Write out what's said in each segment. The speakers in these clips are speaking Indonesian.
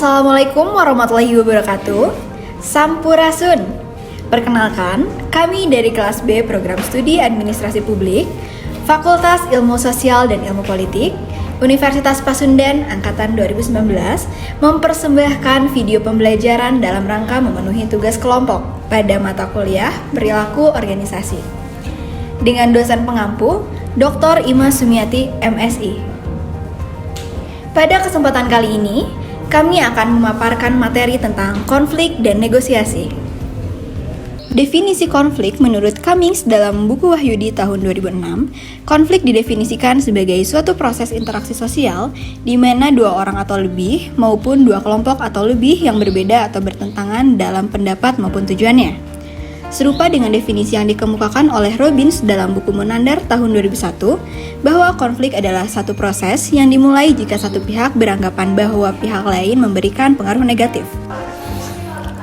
Assalamualaikum warahmatullahi wabarakatuh. Sampurasun. Perkenalkan, kami dari kelas B Program Studi Administrasi Publik, Fakultas Ilmu Sosial dan Ilmu Politik, Universitas Pasundan Angkatan 2019 mempersembahkan video pembelajaran dalam rangka memenuhi tugas kelompok pada mata kuliah Perilaku Organisasi dengan dosen pengampu Dr. Ima Sumiati, MSI. Pada kesempatan kali ini, kami akan memaparkan materi tentang konflik dan negosiasi. Definisi konflik menurut Cummings dalam buku Wahyudi tahun 2006, konflik didefinisikan sebagai suatu proses interaksi sosial di mana dua orang atau lebih maupun dua kelompok atau lebih yang berbeda atau bertentangan dalam pendapat maupun tujuannya. Serupa dengan definisi yang dikemukakan oleh Robbins dalam buku Menander tahun 2001, bahwa konflik adalah satu proses yang dimulai jika satu pihak beranggapan bahwa pihak lain memberikan pengaruh negatif.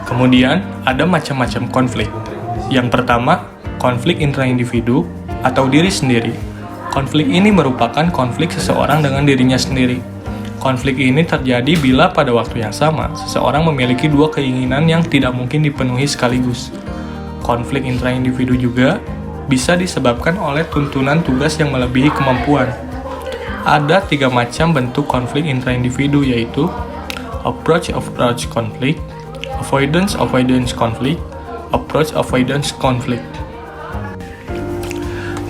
Kemudian, ada macam-macam konflik. Yang pertama, konflik intra-individu atau diri sendiri. Konflik ini merupakan konflik seseorang dengan dirinya sendiri. Konflik ini terjadi bila pada waktu yang sama, seseorang memiliki dua keinginan yang tidak mungkin dipenuhi sekaligus. Konflik intra-individu juga bisa disebabkan oleh tuntunan tugas yang melebihi kemampuan. Ada 3 macam bentuk konflik intra-individu, yaitu approach conflict, avoidance conflict, approach conflict.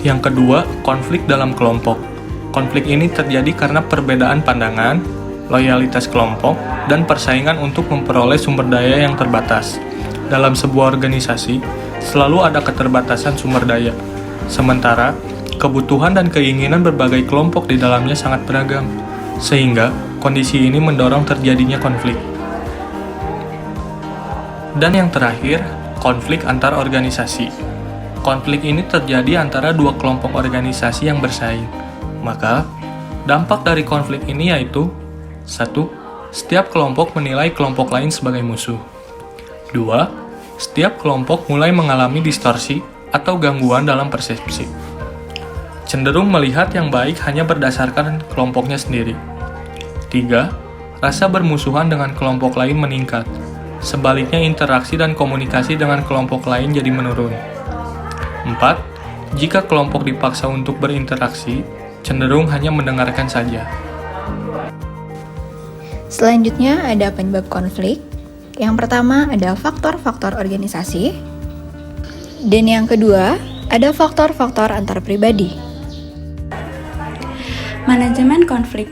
Yang kedua, konflik dalam kelompok. Konflik ini terjadi karena perbedaan pandangan, loyalitas kelompok, dan persaingan untuk memperoleh sumber daya yang terbatas. Dalam sebuah organisasi, selalu ada keterbatasan sumber daya. Sementara, kebutuhan dan keinginan berbagai kelompok di dalamnya sangat beragam, sehingga kondisi ini mendorong terjadinya konflik. Dan yang terakhir, konflik antar organisasi. Konflik ini terjadi antara dua kelompok organisasi yang bersaing. Maka, dampak dari konflik ini yaitu 1. Setiap kelompok menilai kelompok lain sebagai musuh. 2. Setiap kelompok mulai mengalami distorsi atau gangguan dalam persepsi. Cenderung melihat yang baik hanya berdasarkan kelompoknya sendiri. 3. Rasa bermusuhan dengan kelompok lain meningkat. Sebaliknya interaksi dan komunikasi dengan kelompok lain jadi menurun. 4. Jika kelompok dipaksa untuk berinteraksi, cenderung hanya mendengarkan saja. Selanjutnya ada penyebab konflik. Yang pertama ada faktor-faktor organisasi. Dan yang kedua ada faktor-faktor antar pribadi. Manajemen konflik.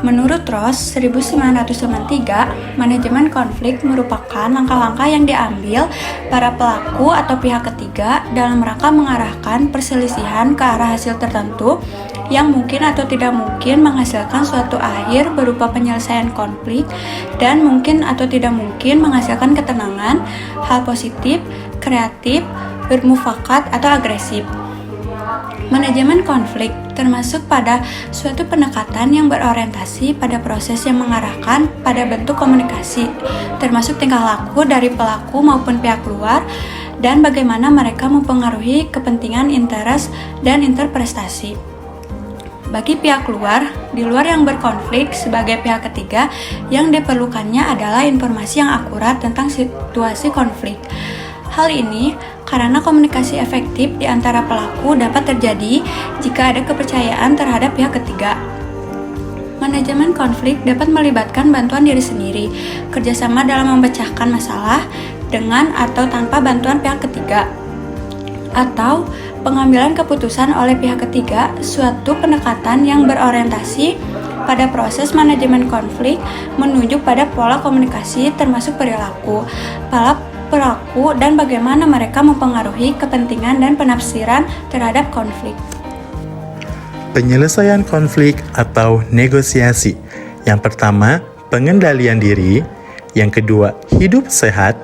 Menurut Ross 1993, manajemen konflik merupakan langkah-langkah yang diambil para pelaku atau pihak ketiga dalam rangka mengarahkan perselisihan ke arah hasil tertentu yang mungkin atau tidak mungkin menghasilkan suatu akhir berupa penyelesaian konflik dan mungkin atau tidak mungkin menghasilkan ketenangan, hal positif, kreatif, bermufakat atau agresif. Manajemen konflik termasuk pada suatu pendekatan yang berorientasi pada proses yang mengarahkan pada bentuk komunikasi, termasuk tingkah laku dari pelaku maupun pihak luar, dan bagaimana mereka mempengaruhi kepentingan, interes, dan interpretasi. Bagi pihak luar, di luar yang berkonflik sebagai pihak ketiga, yang diperlukannya adalah informasi yang akurat tentang situasi konflik. Hal ini karena komunikasi efektif di antara pelaku dapat terjadi jika ada kepercayaan terhadap pihak ketiga. Manajemen konflik dapat melibatkan bantuan diri sendiri, kerjasama dalam memecahkan masalah dengan atau tanpa bantuan pihak ketiga, atau pengambilan keputusan oleh pihak ketiga. Suatu pendekatan yang berorientasi pada proses manajemen konflik menunjuk pada pola komunikasi termasuk perilaku, pelaku, dan bagaimana mereka mempengaruhi kepentingan dan penafsiran terhadap konflik. Penyelesaian konflik atau negosiasi. Yang pertama, pengendalian diri. Yang kedua, hidup sehat.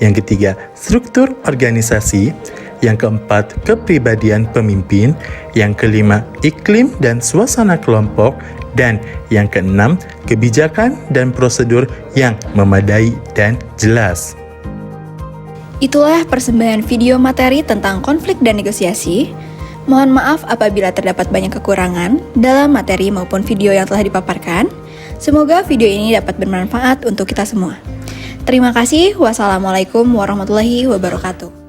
Yang ketiga, struktur organisasi. Yang keempat, kepribadian pemimpin. Yang kelima, iklim dan suasana kelompok. Dan yang keenam, kebijakan dan prosedur yang memadai dan jelas. Itulah persembahan video materi tentang konflik dan negosiasi. Mohon maaf apabila terdapat banyak kekurangan dalam materi maupun video yang telah dipaparkan. Semoga video ini dapat bermanfaat untuk kita semua. Terima kasih. Wassalamualaikum warahmatullahi wabarakatuh.